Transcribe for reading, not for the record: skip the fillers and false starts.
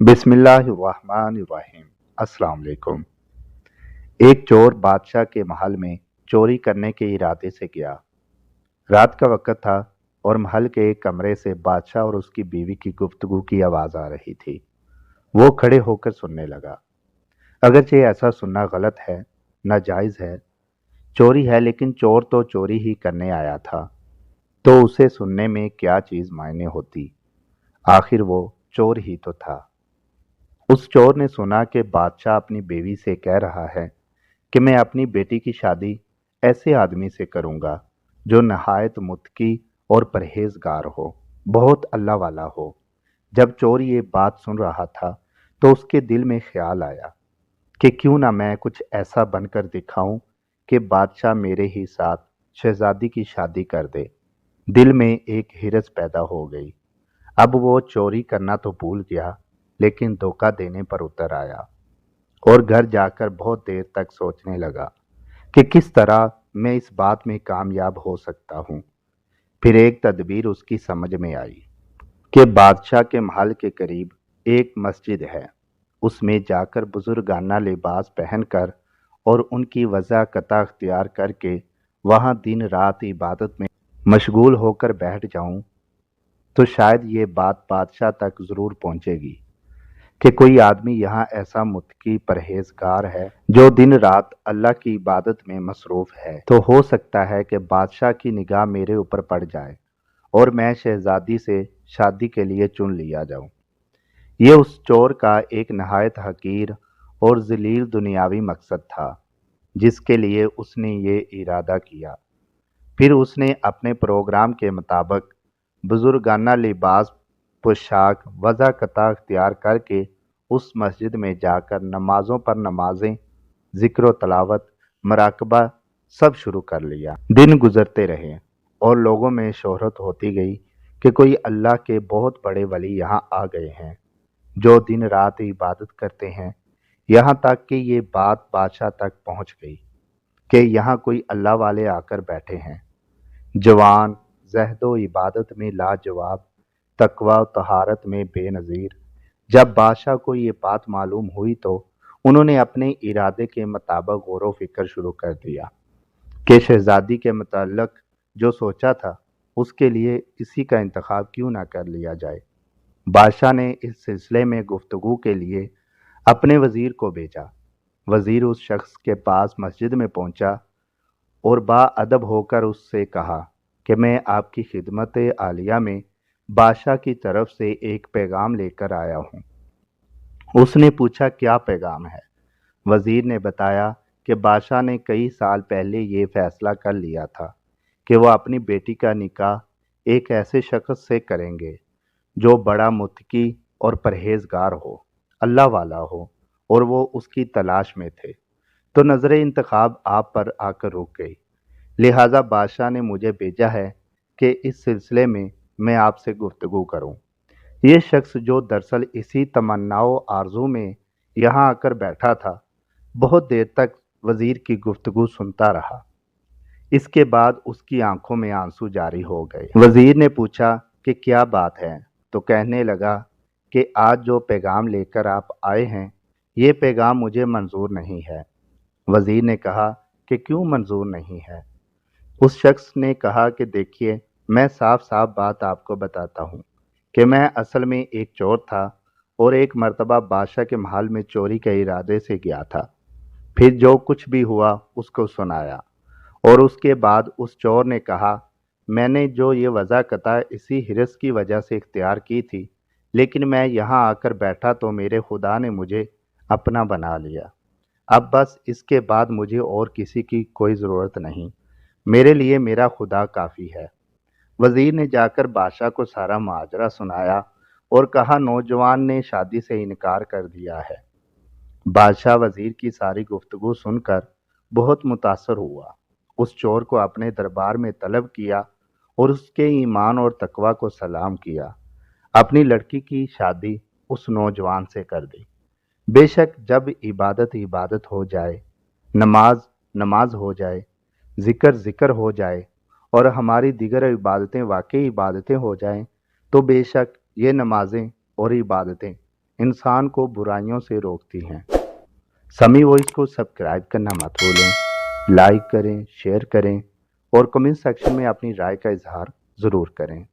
बिस्मिल्लाहिर्रहमानिर्रहीम। अस्सलाम वालेकुम। एक चोर बादशाह के महल में चोरी करने के इरादे से गया। रात का वक्त था और महल के एक कमरे से बादशाह और उसकी बीवी की गुफ्तगू की आवाज आ रही थी। वो खड़े होकर सुनने लगा। अगरचे ऐसा सुनना गलत है, नाजायज है, चोरी है, लेकिन चोर तो चोरी ही करने आया था, तो उसे सुनने में क्या चीज मायने होती। आखिर वो चोर ही तो था। उस चोर ने सुना कि बादशाह अपनी बीवी से कह रहा है कि मैं अपनी बेटी की शादी ऐसे आदमी से करूंगा जो नहायत मुत्की और परहेजगार हो, बहुत अल्लाह वाला हो। जब चोर ये बात सुन रहा था तो उसके दिल में ख्याल आया कि क्यों ना मैं कुछ ऐसा बनकर दिखाऊं कि बादशाह मेरे ही साथ शहजादी की शादी कर दे। दिल में एक हिरस पैदा हो गई। अब वो चोरी करना तो भूल गया, लेकिन धोखा देने पर उतर आया और घर जाकर बहुत देर तक सोचने लगा कि किस तरह मैं इस बात में कामयाब हो सकता हूँ। फिर एक तदबीर उसकी समझ में आई कि बादशाह के महल के करीब एक मस्जिद है। उसमें जाकर बुजुर्गाना लिबास पहनकर और उनकी वज़ाकता अख्तियार करके वहां दिन रात इबादत में मशगूल होकर बैठ जाऊं तो शायद ये बात बादशाह तक जरूर पहुंचेगी कि कोई आदमी यहाँ ऐसा मुत्की परहेजगार है जो दिन रात अल्लाह की इबादत में मसरूफ है। तो हो सकता है कि बादशाह की निगाह मेरे ऊपर पड़ जाए और मैं शहजादी से शादी के लिए चुन लिया जाऊं। ये उस चोर का एक नहायत हकीर और जलील दुनियावी मकसद था जिसके लिए उसने ये इरादा किया। फिर उसने अपने प्रोग्राम के मुताबिक बुजुर्गाना लिबास पोशाक वज़ाकता अख्तियार करके उस मस्जिद में जाकर नमाजों पर नमाजें, जिक्र तलावत, मराकबा सब शुरू कर लिया। दिन गुजरते रहे और लोगों में शोहरत होती गई कि कोई अल्लाह के बहुत बड़े वली यहाँ आ गए हैं जो दिन रात इबादत करते हैं। यहाँ तक कि ये बात बादशाह तक पहुँच गई कि यहाँ कोई अल्लाह वाले आकर बैठे हैं, जवान, ज़हदो इबादत में लाजवाब, तकवा तहारत में बेनज़ीर। जब बादशाह को ये बात मालूम हुई तो उन्होंने अपने इरादे के मुताबिक गौर व फिक्र शुरू कर दिया कि शहजादी के मुताल्लिक जो सोचा था उसके लिए इसी का इंतखाब क्यों ना कर लिया जाए। बादशाह ने इस सिलसिले में गुफ्तगू के लिए अपने वज़ीर को भेजा। वज़ीर उस शख्स के पास मस्जिद में पहुंचा और बाअदब होकर उससे कहा कि मैं आपकी खिदमत आलिया में बादशाह की तरफ से एक पैगाम लेकर आया हूँ। उसने पूछा, क्या पैगाम है? वज़ीर ने बताया कि बादशाह ने कई साल पहले ये फैसला कर लिया था कि वह अपनी बेटी का निकाह एक ऐसे शख्स से करेंगे जो बड़ा मुत्की और परहेजगार हो, अल्लाह वाला हो, और वो उसकी तलाश में थे। तो नज़र इंतखाब आप पर आकर रुक गई, लिहाजा बादशाह ने मुझे भेजा है कि इस सिलसिले में मैं आपसे गुफ्तगू करूं। ये शख्स जो दरअसल इसी तमन्नाओ आरजू में यहाँ आकर बैठा था, बहुत देर तक वज़ीर की गुफ्तगू सुनता रहा। इसके बाद उसकी आंखों में आंसू जारी हो गए। वज़ीर ने पूछा कि क्या बात है, तो कहने लगा कि आज जो पैगाम लेकर आप आए हैं, ये पैगाम मुझे मंजूर नहीं है। वज़ीर ने कहा कि क्यों मंजूर नहीं है? उस शख्स ने कहा कि देखिए, मैं साफ साफ बात आपको बताता हूँ कि मैं असल में एक चोर था और एक मर्तबा बादशाह के महल में चोरी के इरादे से गया था। फिर जो कुछ भी हुआ उसको सुनाया और उसके बाद उस चोर ने कहा, मैंने जो ये वज़ाकता इसी हिरस की वजह से इख्तियार की थी, लेकिन मैं यहाँ आकर बैठा तो मेरे खुदा ने मुझे अपना बना लिया। अब बस इसके बाद मुझे और किसी की कोई ज़रूरत नहीं, मेरे लिए मेरा खुदा काफ़ी है। वज़ीर ने जाकर बादशाह को सारा माजरा सुनाया और कहा, नौजवान ने शादी से इनकार कर दिया है। बादशाह वज़ीर की सारी गुफ्तगू सुनकर बहुत मुतासर हुआ। उस चोर को अपने दरबार में तलब किया और उसके ईमान और तकवा को सलाम किया। अपनी लड़की की शादी उस नौजवान से कर दी। बेशक जब इबादत इबादत हो जाए, नमाज नमाज हो जाए, ज़िक्र ज़िक्र हो जाए और हमारी दीगर इबादतें वाकई इबादतें हो जाएं, तो बेशक ये नमाजें और इबादतें انسان کو برائیوں سے روکتی ہیں۔ سمی وائس کو سبسکرائب کرنا مت بھولیں، لائک کریں، شیئر کریں اور کمنٹ سیکشن میں اپنی رائے کا اظہار ضرور کریں۔